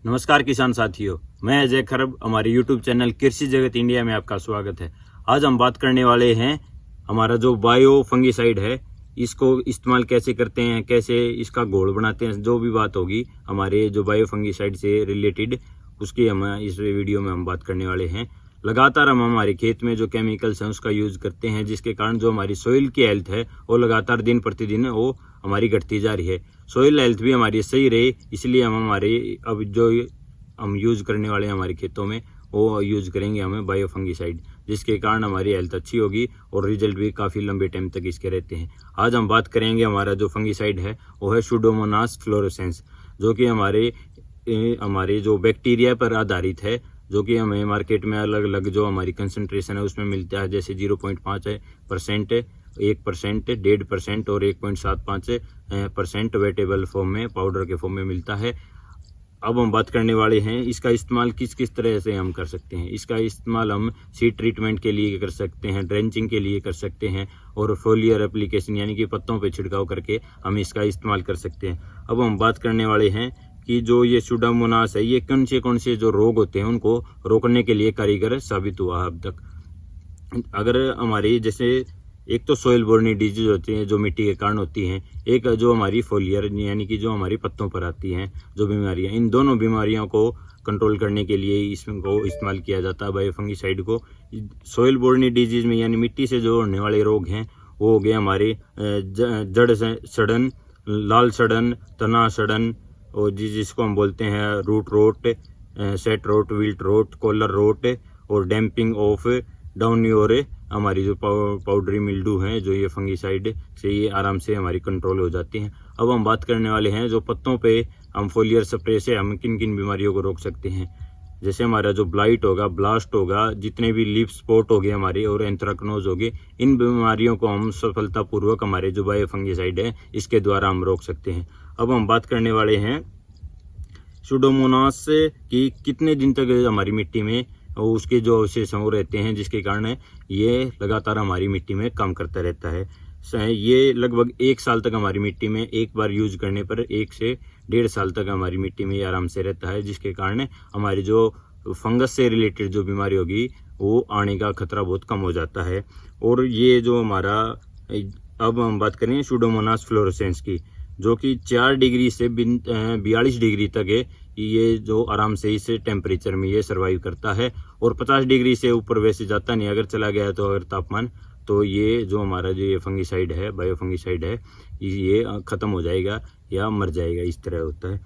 नमस्कार किसान साथियों, मैं अजय खरब। हमारे YouTube चैनल कृषि जगत इंडिया में आपका स्वागत है। आज हम बात करने वाले हैं हमारा जो बायो फंगिसाइड है, इसको इस्तेमाल कैसे करते हैं, कैसे इसका घोल बनाते हैं। जो भी बात होगी हमारे जो बायो फंगिसाइड से रिलेटेड, उसकी हम इस वीडियो में हम बात करने वाले हैं। लगातार हम हमारे खेत में जो केमिकल्स हैं उसका यूज करते हैं, जिसके कारण जो हमारी सोइल की हेल्थ है वो लगातार दिन प्रतिदिन वो हमारी घटती जा रही है। सोइल हेल्थ भी हमारी सही रहे, इसलिए हम हमारे अब जो हम यूज करने वाले हैं हमारे खेतों में वो यूज करेंगे हमें बायो फंगिसाइड, जिसके कारण हमारी हेल्थ अच्छी होगी और रिजल्ट भी काफ़ी लंबे टाइम तक इसके रहते हैं। आज हम बात करेंगे हमारा जो फंगिसाइड है वो है सुडोमोनास फ्लोरोसेंस, जो कि हमारे जो बैक्टीरिया पर आधारित है, जो कि हमें मार्केट में अलग अलग जो हमारी कंसंट्रेशन है उसमें मिलता है, जैसे 0.5%, 1%, 1.5% और 1.75% वेटेबल फॉर्म में, पाउडर के फॉर्म में मिलता है। अब हम बात करने वाले हैं इसका इस्तेमाल किस किस तरह से हम कर सकते हैं। इसका इस्तेमाल हम सीड ट्रीटमेंट के लिए कर सकते हैं, ड्रेंचिंग के लिए कर सकते हैं और फोलियर एप्लीकेशन यानी कि पत्तों पे छिड़काव करके हम इसका इस्तेमाल कर सकते हैं। अब हम बात करने वाले हैं कि जो ये सुडोमोनास है, ये कौन से जो रोग होते हैं उनको रोकने के लिए कारीगर साबित हुआ अब तक। अगर हमारी जैसे एक तो सोइल बोर्न डिजीज होती है जो मिट्टी के कारण होती हैं, एक जो हमारी फोलियर यानी कि जो हमारी पत्तों पर आती हैं जो बीमारियां, इन दोनों बीमारियों को कंट्रोल करने के लिए इसको इस्तेमाल किया जाता है बायो फंगिसाइड को। सोइल बोर्न डिजीज में यानी मिट्टी से जो होने वाले रोग हैं वो हो गए हमारे जड़ सड़न, लाल सड़न, तना सड़न, और जिसको हम बोलते हैं root rot, set rot, wilt rot, collar rot और डैम्पिंग ऑफ डाउनी, और हमारी जो पाउडरी मिल्डू हैं जो ये फंगिसाइड से ये आराम से हमारी कंट्रोल हो जाती हैं। अब हम बात करने वाले हैं जो पत्तों पे हम फोलियर स्प्रे से हम किन किन बीमारियों को रोक सकते हैं। जैसे हमारा जो ब्लाइट होगा, ब्लास्ट होगा, जितने भी लीफ स्पॉट हो गए हमारे और एंथ्रेक्नोज हो गए, इन बीमारियों को हम सफलतापूर्वक हमारे जो बायो फंगिसाइड है इसके द्वारा हम रोक सकते हैं। अब हम बात करने वाले हैं सुडोमोनास की कितने दिन तक हमारी मिट्टी में उसके जो अवशेष वो रहते हैं, जिसके कारण ये लगातार हमारी मिट्टी में काम करता रहता है। ये लगभग 1 साल तक हमारी मिट्टी में एक बार यूज करने पर 1 से 1.5 साल तक हमारी मिट्टी में आराम से रहता है, जिसके कारण हमारी जो फंगस से रिलेटेड जो बीमारी होगी वो आने का खतरा बहुत कम हो जाता है। और ये जो हमारा, अब हम बात करें सुडोमोनास फ्लोरोसेंस की, जो कि 4 डिग्री से 42 डिग्री तक है, ये जो आराम से इस टेम्परेचर में ये सर्वाइव करता है और 50 डिग्री से ऊपर वैसे जाता नहीं। अगर चला गया तो अगर तापमान, तो ये जो हमारा जो ये फंगिसाइड है, बायो फंगिसाइड है, ये ख़त्म हो जाएगा या मर जाएगा, इस तरह होता है।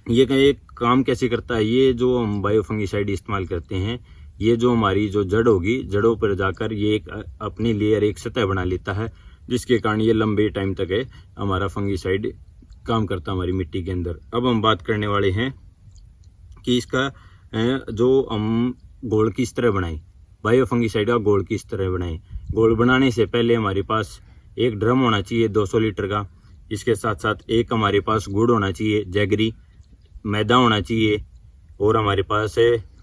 ये काम कैसे करता है, ये जो हम बायो फंगिसाइड इस्तेमाल करते हैं, ये जो हमारी जो जड़ होगी, जड़ों पर जाकर ये एक अपनी लेयर, एक सतह बना लेता है, जिसके कारण ये लंबे टाइम तक है हमारा फंगिसाइड काम करता है हमारी मिट्टी के अंदर। अब हम बात करने वाले हैं कि इसका जो हम घोल किस तरह बनाएं, बायो फंगिसाइड का घोल किस तरह बनाएं। घोल बनाने से पहले हमारे पास एक ड्रम होना चाहिए 200 लीटर का। इसके साथ साथ एक हमारे पास गुड़ होना चाहिए, जैगरी, मैदा होना चाहिए, और हमारे पास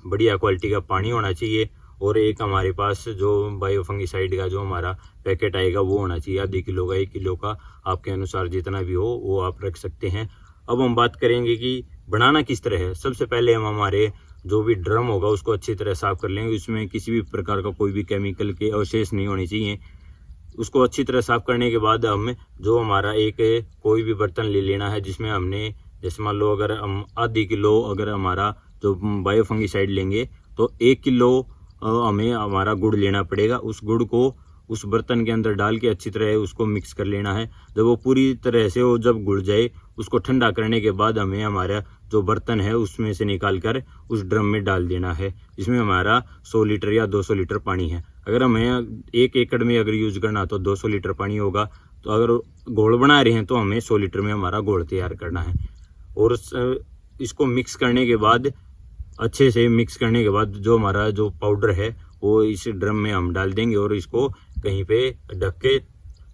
बढ़िया क्वालिटी का पानी होना चाहिए, और एक हमारे पास जो बायो फंगिसाइड का जो हमारा पैकेट आएगा वो होना चाहिए। आधे किलो का, 1 किलो का, आपके अनुसार जितना भी हो वो आप रख सकते हैं। अब हम बात करेंगे कि बनाना किस तरह है। सबसे पहले हम हमारे जो भी ड्रम होगा उसको अच्छी तरह साफ कर लेंगे। उसमें किसी भी प्रकार का कोई भी केमिकल के अवशेष नहीं होने चाहिए। उसको अच्छी तरह साफ करने के बाद हम जो हमारा एक कोई भी बर्तन ले लेना है, जिसमें हमने, जैसे मान लो अगर हम आधी किलो अगर हमारा जो बायो फंगिसाइड लेंगे तो 1 किलो हमें हमारा गुड़ लेना पड़ेगा। उस गुड़ को उस बर्तन के अंदर डाल के अच्छी तरह उसको मिक्स कर लेना है। जब वो पूरी तरह से वो जब घुल जाए, उसको ठंडा करने के बाद हमें हमारा जो बर्तन है उसमें से निकाल कर उस ड्रम में डाल देना है, जिसमें हमारा 100 लीटर या 200 लीटर पानी है। अगर हमें 1 एकड़ में अगर यूज करना तो 200 लीटर पानी होगा। तो अगर घोल बना रहे हैं तो हमें 100 लीटर में हमारा घोल तैयार करना है। और इसको मिक्स करने के बाद, अच्छे से मिक्स करने के बाद जो हमारा जो पाउडर है वो इस ड्रम में हम डाल देंगे और इसको कहीं पे ढक के,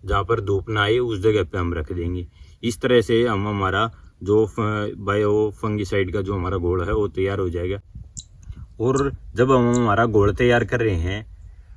जहाँ पर धूप ना आए उस जगह पे हम रख देंगे। इस तरह से हम हमारा जो बायो फंगिसाइड का जो हमारा घोल है वो तैयार हो जाएगा। और जब हम हमारा घोल तैयार कर रहे हैं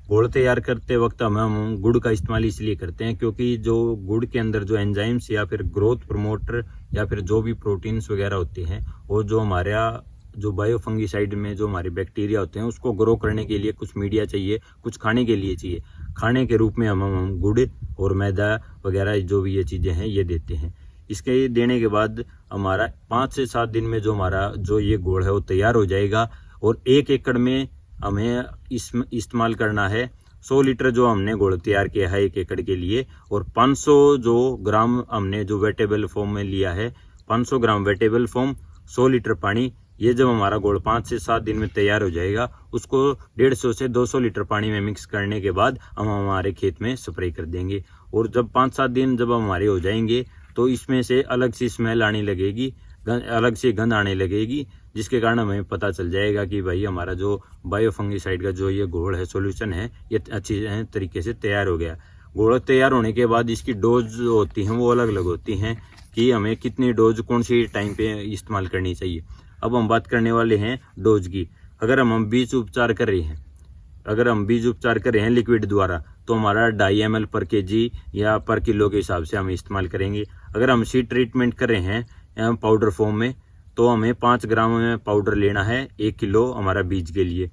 घोल तैयार करते वक्त हम गुड़ का इस्तेमाल इसलिए करते हैं क्योंकि जो गुड़ के अंदर जो एंजाइम्स या फिर ग्रोथ प्रमोटर या फिर जो भी प्रोटीन्स वगैरह होते हैं, वो जो हमारा जो बायो फंगीसाइड में जो हमारे बैक्टीरिया होते हैं उसको ग्रो करने के लिए कुछ मीडिया चाहिए, कुछ खाने के लिए चाहिए। खाने के रूप में हम गुड़ और मैदा वगैरह जो भी ये चीज़ें हैं ये देते हैं। इसके देने के बाद हमारा 5 से 7 दिन में जो हमारा जो ये घोल है वो तैयार हो जाएगा। और 1 एकड़ में हमें इस्तेमाल करना है 100 लीटर जो हमने घोल तैयार किया है 1 एकड़ के लिए, और 500 जो ग्राम हमने जो वेटेबल फॉर्म में लिया है, 500 ग्राम वेटेबल फॉर्म, 100 लीटर पानी। ये जब हमारा घोल 5 से 7 दिन में तैयार हो जाएगा, उसको 150 से 200 लीटर पानी में मिक्स करने के बाद हम हमारे खेत में स्प्रे कर देंगे। और जब 5-7 दिन जब हमारे हो जाएंगे तो इसमें से अलग सी स्मेल आने लगेगी, अलग से गंध आने लगेगी, जिसके कारण हमें पता चल जाएगा कि भाई हमारा जो बायो फंगीसाइड का जो ये घोल है, सॉल्यूशन है, ये अच्छी तरीके से तैयार हो गया। घोल तैयार होने के बाद इसकी डोज होती हैं वो अलग अलग होती हैं कि हमें कितनी डोज कौन सी टाइम पे इस्तेमाल करनी चाहिए। अब हम बात करने वाले हैं डोज की। अगर हम बीज उपचार कर रहे हैं लिक्विड द्वारा, तो हमारा 2.5 ml पर kg या पर किलो के हिसाब से हम इस्तेमाल करेंगे। अगर हम सीड ट्रीटमेंट कर रहे हैं पाउडर फॉर्म में, तो हमें 5 ग्राम में पाउडर लेना है 1 किलो हमारा बीज के लिए।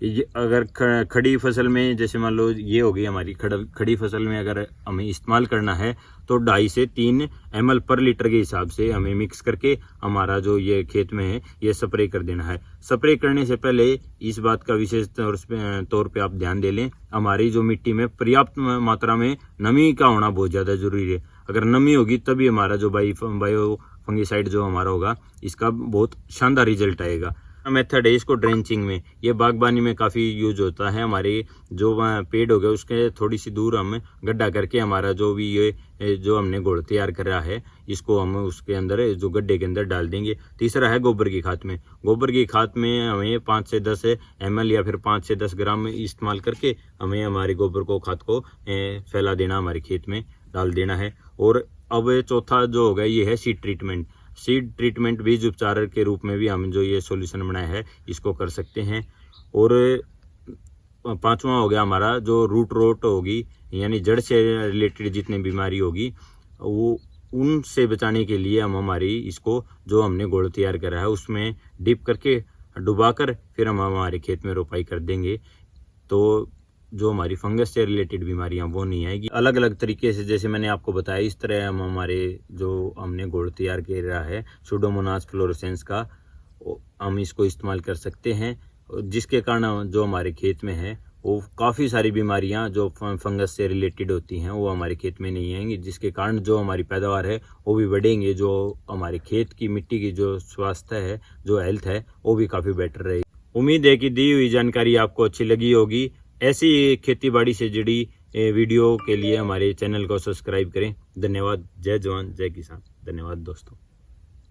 ये अगर खड़ी फसल में, जैसे मान लो ये होगी हमारी खड़ी फसल में, अगर हमें इस्तेमाल करना है तो 2.5 से 3 ml पर लीटर के हिसाब से हमें मिक्स करके हमारा जो ये खेत में है ये स्प्रे कर देना है। स्प्रे करने से पहले इस बात का विशेष तौर पे आप ध्यान दे लें, हमारी जो मिट्टी में पर्याप्त मात्रा में नमी का होना बहुत ज़्यादा जरूरी है। अगर नमी होगी तभी हमारा जो बायो फंगीसाइड जो हमारा होगा इसका बहुत शानदार रिजल्ट आएगा। मेथड है इसको ड्रेंचिंग में, ये बागबानी में काफ़ी यूज होता है। हमारे जो पेड़ हो गए उसके थोड़ी सी दूर हम गड्ढा करके हमारा जो भी ये जो हमने घोल तैयार करा है इसको हम उसके अंदर जो गड्ढे के अंदर डाल देंगे। तीसरा है गोबर की खाद में। गोबर की खाद में हमें 5 से 10 ml या फिर 5 से 10 ग्राम इस्तेमाल करके हमें हमारे गोबर को खाद को फैला देना, हमारे खेत में डाल देना है। और अब चौथा जो होगा ये है सीड ट्रीटमेंट। सीड ट्रीटमेंट बीज उपचार के रूप में भी हम जो ये सॉल्यूशन बनाया है इसको कर सकते हैं। और 5वां हो गया हमारा जो रूट रोट होगी, यानी जड़ से रिलेटेड जितनी बीमारी होगी वो उनसे बचाने के लिए हम हमारी इसको जो हमने घोल तैयार करा है उसमें डिप करके डुबाकर फिर हम हमारे खेत में रोपाई कर देंगे, तो जो हमारी फंगस से रिलेटेड बीमारियां वो नहीं आएगी। अलग अलग तरीके से जैसे मैंने आपको बताया इस तरह हम हमारे जो हमने घोल तैयार किया है सुडोमोनास फ्लोरोसेंस का, हम इसको इस्तेमाल कर सकते हैं, जिसके कारण जो हमारे खेत में है वो काफ़ी सारी बीमारियां जो फंगस से रिलेटेड होती हैं वो हमारे खेत में नहीं आएंगी, जिसके कारण जो हमारी पैदावार है वो भी बढ़ेंगे, जो हमारे खेत की मिट्टी की जो स्वास्थ्य है, जो हेल्थ है, वो भी काफ़ी बेटर रहेगी। उम्मीद है कि दी हुई जानकारी आपको अच्छी लगी होगी। ऐसी खेतीबाड़ी से जुड़ी वीडियो के लिए हमारे चैनल को सब्सक्राइब करें। धन्यवाद। जय जवान जय किसान। धन्यवाद दोस्तों।